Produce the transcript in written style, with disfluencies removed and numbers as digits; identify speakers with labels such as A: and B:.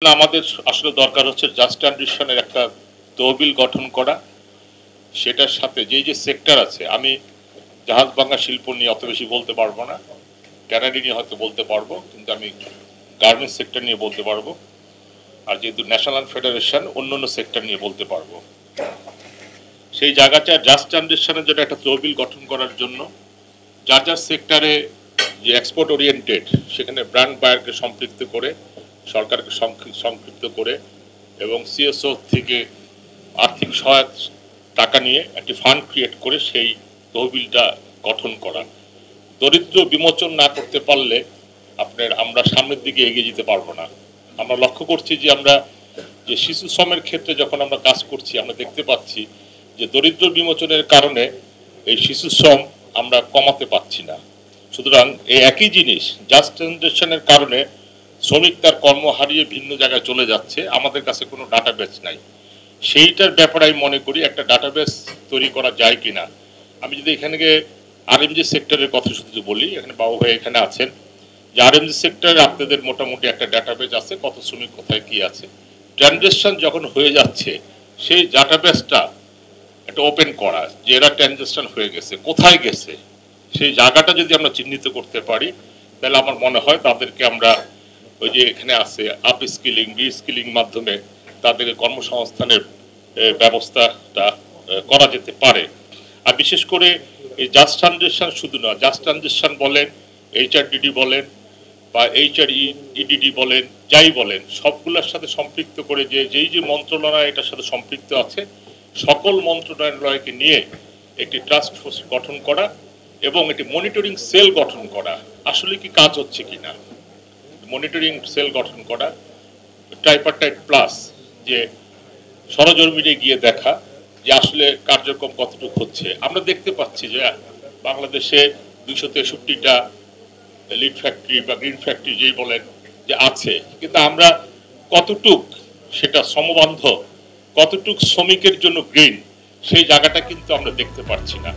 A: আমাদের আসলে দরকার হচ্ছে জাস্ট ট্রানজিশনের একটা তহবিল গঠন করা। সেটার সাথে যে সেক্টর আছে, আমি জাহাজ ভাঙা শিল্প নিয়ে অত বেশি বলতে পারবো না, ট্যানারি নিয়ে হয়তো বলতে পারবো, কিন্তু আমি গার্মেন্টস সেক্টর নিয়ে বলতে পারবো। আর যেহেতু ন্যাশনাল ফেডারেশন, অন্য সেক্টর নিয়ে বলতে পারবো। সেই জায়গাটা জাস্ট ট্রানজিশনের জন্য একটা তহবিল গঠন করার জন্য যার সেক্টরে যে এক্সপোর্ট ওরিয়েন্টেড, সেখানে ব্র্যান্ড বায়ারকে সম্পৃক্ত করে, সরকারকে সম্পৃক্ত করে এবং সিএসও থেকে আর্থিক সহায়তা টাকা নিয়ে একটি ফান্ড ক্রিয়েট করে সেই তহবিলটা গঠন করা। দরিদ্র বিমোচন না করতে পারলে আমরা সামনের দিকে এগিয়ে যেতে পারবো না। আমরা লক্ষ্য করছি যে আমরা যে শিশু শ্রমের ক্ষেত্রে যখন আমরা কাজ করছি, আমরা দেখতে পাচ্ছি যে দরিদ্র বিমোচনের কারণে এই শিশু শ্রম আমরা কমাতে পারছি না। সুতরাং এই একই জিনিস জাস্ট ট্রানজিশনের কারণে শ্রমিক তার কর্ম হারিয়ে ভিন্ন জায়গায় চলে যাচ্ছে, আমাদের কাছে কোনো ডাটাবেস নাই। সেইটার ব্যাপারে আমি মনে করি একটা ডাটাবেস তৈরি করা যায় কিনা। আমি যদি এখানে আরএমজি সেক্টরের কথা শুধু বলি, এখানে বাবু ভাই এখানে আছেন, যে আরএমজি সেক্টরে আপনাদের মোটামুটি একটা ডাটাবেস আছে, কত শ্রমিক কোথায় কি আছে। ট্রানজেকশন যখন হয়ে যাচ্ছে, সেই ডাটাবেসটা একটা ওপেন করা, যে এরা ট্রানজেকশন হয়ে গেছে, কোথায় গেছে, সেই জায়গাটা যদি আমরা চিহ্নিত করতে পারি, তাহলে আমার মনে হয় তাদেরকে আমরা ওই যে এখানে আছে আপ স্কিলিং, রি স্কিলিং মাধ্যমে তাদেরকে কর্মসংস্থানের ব্যবস্থাটা করা যেতে পারে। আর বিশেষ করে এই জাস্ট ট্রানজিশন শুধু না, জাস্ট ট্রানজিশন বলেন, এইচআরডিডি বলেন বা এইচআরইডিডি বলেন, যাই বলেন, সবগুলোর সাথে সম্পৃক্ত করে যে মন্ত্রণালয় এটার সাথে সম্পৃক্ত আছে, সকল মন্ত্রণালয়কে নিয়ে একটি ট্রাস্ট ফোর্স গঠন করা এবং একটি মনিটরিং সেল গঠন করা, আসলে কি কাজ হচ্ছে কিনা মনিটরিং সেল গঠন করা, ট্রাইপারটাইট প্লাস, যে সরজমিনে গিয়ে দেখা যে আসলে কার্যক্রম কতটুকু হচ্ছে। আমরা দেখতে পাচ্ছি যে বাংলাদেশে 263টা লিড ফ্যাক্টরি বা গ্রিন ফ্যাক্টরি যেই বলেন যে আছে, কিন্তু আমরা কতটুক সেটা সমবান্ধ, কতটুক শ্রমিকের জন্য গ্রিন, সেই জায়গাটা কিন্তু আমরা দেখতে পাচ্ছি না।